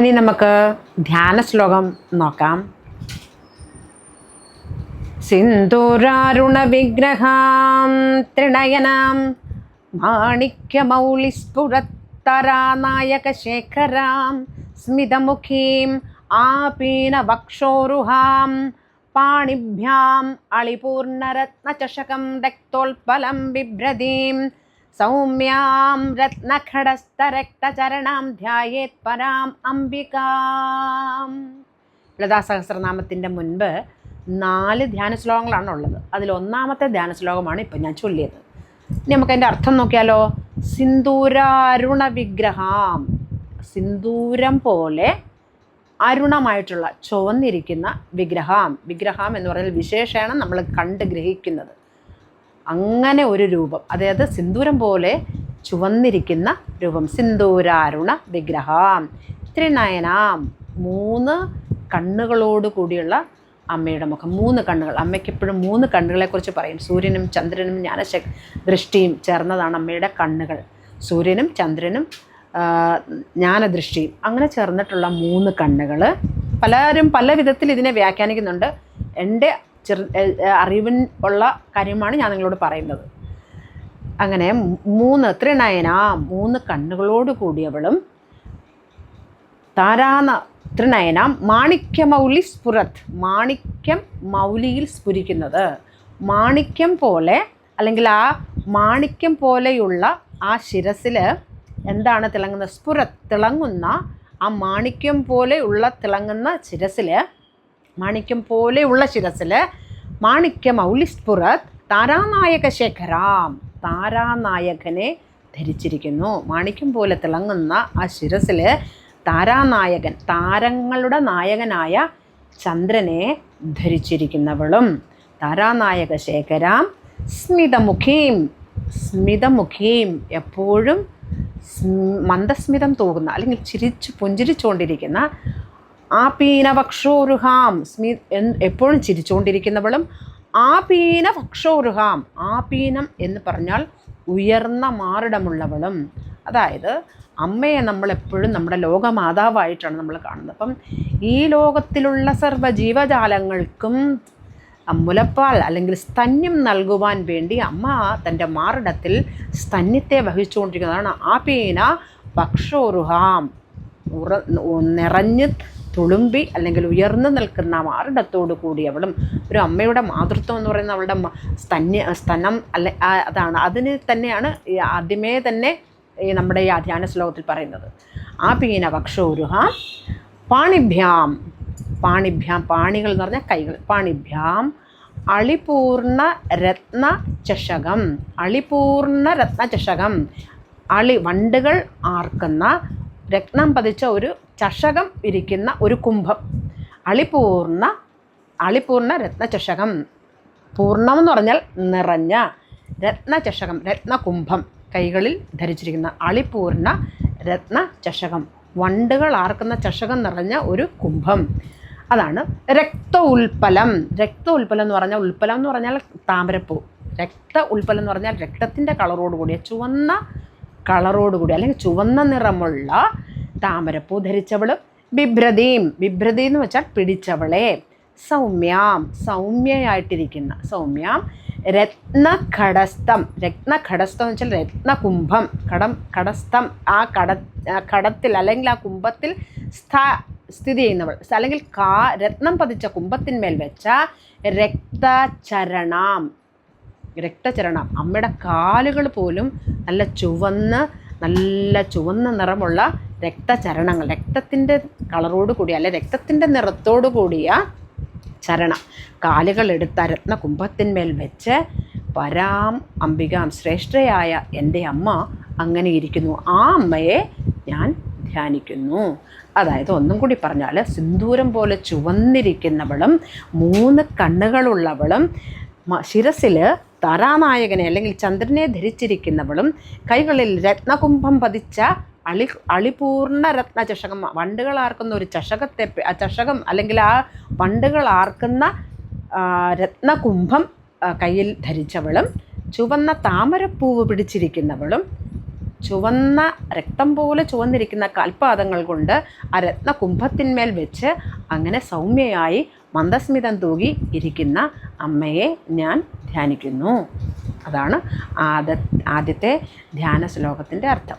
ഇനി നമുക്ക് ധ്യാന ശ്ലോകം നോക്കാം. സിന്ദൂരാരുണ വിഗ്രഹാം ത്രിനയനാം മാണിക്യമൗലിസ്ഫുരത്തരാനായകശേഖരാം സ്മിതമുഖീം ആപീനവക്ഷോരുഹാം പാണിഭ്യാം അളിപൂർണരത്നചഷകം രക്തോൽപലം ബിഭ്രതീം സൗമ്യാം രത്നഖടസ്ഥരക്തചരണാം ധ്യായേത് പരാം അംബികാം. ലളിതാ സഹസ്രനാമത്തിൻ്റെ മുൻപ് 4 ധ്യാന ശ്ലോകങ്ങളാണുള്ളത്. അതിൽ ഒന്നാമത്തെ ധ്യാന ശ്ലോകമാണ് ഇപ്പം ഞാൻ ചൊല്ലിയത്. ഇനി നമുക്ക് അതിൻ്റെ അർത്ഥം നോക്കിയാലോ. സിന്ദൂരാരുണ വിഗ്രഹാം, സിന്ദൂരം പോലെ അരുണമായിട്ടുള്ള ചുവന്നിരിക്കുന്ന വിഗ്രഹാം. വിഗ്രഹാം എന്ന് പറഞ്ഞാൽ വിശേഷണം നമ്മൾ കണ്ട് ഗ്രഹിക്കുന്നത്. അങ്ങനെ ഒരു രൂപം, അതായത് സിന്ദൂരം പോലെ ചുവന്നിരിക്കുന്ന രൂപം. സിന്ദൂരാരുണ വിഗ്രഹാം ത്രിനയനാം, 3 കണ്ണുകളോട് കൂടിയുള്ള അമ്മയുടെ മുഖം. 3 കണ്ണുകൾ. അമ്മയ്ക്ക് എപ്പോഴും 3 കണ്ണുകളെക്കുറിച്ച് പറയും. സൂര്യനും ചന്ദ്രനും ജ്ഞാനദൃഷ്ടിയും ചേർന്നതാണ് അമ്മയുടെ കണ്ണുകൾ. സൂര്യനും ചന്ദ്രനും ജ്ഞാനദൃഷ്ടിയും അങ്ങനെ ചേർന്നിട്ടുള്ള 3 കണ്ണുകൾ. പലരും പല വിധത്തിൽ ഇതിനെ വ്യാഖ്യാനിക്കുന്നുണ്ട്. എൻ്റെ അറിവിൻ ഉള്ള കാര്യമാണ് ഞാൻ നിങ്ങളോട് പറയുന്നത്. അങ്ങനെ 3 ത്രിനയന, 3 കണ്ണുകളോട് കൂടിയവളും ത്രിനയന മാണിക്യമൗലി സ്ഫുരത്, മാണിക്യം മൗലിയിൽ സ്ഫുരിക്കുന്നത്. മാണിക്യം പോലെ, അല്ലെങ്കിൽ ആ മാണിക്യം പോലെയുള്ള ആ ശിരസിൽ എന്താണ് തിളങ്ങുന്നത്? സ്ഫുരത്, തിളങ്ങുന്ന ആ മാണിക്യം പോലെയുള്ള തിളങ്ങുന്ന ശിരസിൽ, മാണിക്യം പോലെയുള്ള ശിരസിൽ മാണിക്യമൗലി സ്ഫുരത് താരാനായക ശേഖരാം, താരാനായകനെ ധരിച്ചിരിക്കുന്നു. മാണിക്യം പോലെ തിളങ്ങുന്ന ആ ശിരസിൽ താരാനായകൻ, താരങ്ങളുടെ നായകനായ ചന്ദ്രനെ ധരിച്ചിരിക്കുന്നവളും. താരാനായക ശേഖരാം സ്മിതമുഖീം, സ്മിതമുഖീം എപ്പോഴും മന്ദസ്മിതം തൂകുന്ന, അല്ലെങ്കിൽ പുഞ്ചിരിച്ചുകൊണ്ടിരിക്കുന്ന, ആപീനവക്ഷോരുഹാം, എപ്പോഴും ചിരിച്ചുകൊണ്ടിരിക്കുന്നവളും. ആപീനവക്ഷോരുഹാം, ആപീനം എന്ന് പറഞ്ഞാൽ ഉയർന്ന മാറിടമുള്ളവളും. അതായത് അമ്മയെ നമ്മളെപ്പോഴും നമ്മുടെ ലോകമാതാവായിട്ടാണ് നമ്മൾ കാണുന്നത്. അപ്പം ഈ ലോകത്തിലുള്ള സർവ്വ ജീവജാലങ്ങൾക്കും മുലപ്പാൽ അല്ലെങ്കിൽ സ്തന്യം നൽകുവാൻ വേണ്ടി അമ്മ തൻ്റെ മാറിടത്തിൽ സ്തന്യത്തെ വഹിച്ചുകൊണ്ടിരിക്കുന്നതാണ്. ആപീന വക്ഷോരുഹാം, നിറഞ്ഞ് തുളുമ്പി അല്ലെങ്കിൽ ഉയർന്നു നിൽക്കുന്ന മാറിടത്തോടു കൂടിയവളും. ഒരു അമ്മയുടെ മാതൃത്വം എന്ന് പറയുന്നത് അവളുടെ സ്തനം അതാണ്. അതിന് തന്നെയാണ് ആദ്യമേ തന്നെ നമ്മുടെ ഈ ധ്യാന ശ്ലോകത്തിൽ പറയുന്നത്. ആപീന വക്ഷോരുഹാം പാണിഭ്യാം, പാണിഭ്യാം, പാണികൾ എന്ന് പറഞ്ഞാൽ കൈകൾ. പാണിഭ്യാം അളിപൂർണ രത്ന ചഷകം, അളിപൂർണ രത്ന ചഷകം, വണ്ടുകൾ ആർക്കുന്ന രത്നം പതിച്ച ഒരു ചഷകം ഇരിക്കുന്ന ഒരു കുംഭം. അളിപൂർണ രത്നചഷകം, പൂർണ്ണം എന്ന് പറഞ്ഞാൽ നിറഞ്ഞ, രത്നചഷകം രത്നകുംഭം കൈകളിൽ ധരിച്ചിരിക്കുന്ന അളിപൂർണ രത്നചഷകം, വണ്ടുകൾ ആർക്കുന്ന ചഷകം നിറഞ്ഞ ഒരു കുംഭം. അതാണ് രക്ത ഉൽപ്പലം. രക്ത ഉൽപ്പലം എന്ന് പറഞ്ഞാൽ, ഉൽപ്പലം എന്ന് പറഞ്ഞാൽ താമരപ്പൂ. രക്ത ഉൽപ്പലം എന്ന് പറഞ്ഞാൽ രക്തത്തിൻ്റെ കളറോടുകൂടിയ, ചുവന്ന കളറോടുകൂടി അല്ലെങ്കിൽ ചുവന്ന നിറമുള്ള താമരപ്പൂ ധരിച്ചവൾ. ബിഭ്രതീം, ബിഭ്രതി എന്ന് വെച്ചാൽ പിടിച്ചവളെ. സൗമ്യാം, സൗമ്യയായിട്ടിരിക്കുന്ന, സൗമ്യാം രത്നഘടസ്ഥം, രത്നഘടസ്ഥം എന്ന് വെച്ചാൽ രത്നകുംഭം, കടസ്ഥം, ആ കടത്തിൽ അല്ലെങ്കിൽ ആ കുംഭത്തിൽ സ്ഥിതി ചെയ്യുന്നവൾ, അല്ലെങ്കിൽ രത്നം പതിച്ച കുംഭത്തിന്മേൽ വെച്ച രക്തചരണം. രക്തചരണം, അമ്മയുടെ കാലുകൾ പോലും നല്ല ചുവന്ന നിറമുള്ള രക്തചരണങ്ങൾ, രക്തത്തിൻ്റെ കളറോട് കൂടിയ അല്ലെ രക്തത്തിൻ്റെ നിറത്തോടു കൂടിയ ചരണം, കാലുകൾ എടുത്ത രത്നകുംഭത്തിന്മേൽ വെച്ച് പരാം അംബികാം, ശ്രേഷ്ഠയായ എൻ്റെ അമ്മ അങ്ങനെ ഇരിക്കുന്നു. ആ അമ്മയെ ഞാൻ ധ്യാനിക്കുന്നു. അതായത് ഒന്നും കൂടി പറഞ്ഞാൽ, സിന്ദൂരം പോലെ ചുവന്നിരിക്കുന്നവളും 3 കണ്ണുകളുള്ളവളും ശിരസിൽ താരാനായകനെ അല്ലെങ്കിൽ ചന്ദ്രനെ ധരിച്ചിരിക്കുന്നവളും കൈകളിൽ രത്നകുംഭം പതിച്ച അളിപൂർണ രത്നചഷകം, വണ്ടുകൾ ആർക്കുന്ന ഒരു ചഷകത്തെ, ആ ചഷകം അല്ലെങ്കിൽ ആ വണ്ടുകൾ ആർക്കുന്ന രത്നകുംഭം കയ്യിൽ ധരിച്ചവളും ചുവന്ന താമരപ്പൂവ് പിടിച്ചിരിക്കുന്നവളും ചുവന്ന രക്തം പോലെ ചുവന്നിരിക്കുന്ന കാൽപാദങ്ങൾ കൊണ്ട് ആ രത്നകുംഭത്തിന്മേൽ വെച്ച് അങ്ങനെ സൗമ്യയായി മന്ദസ്മിതം തൂകി ഇരിക്കുന്ന അമ്മയെ ഞാൻ ധ്യാനിക്കുന്നു. അതാണ് ആദ്യത്തെ ധ്യാന ശ്ലോകത്തിൻ്റെ അർത്ഥം.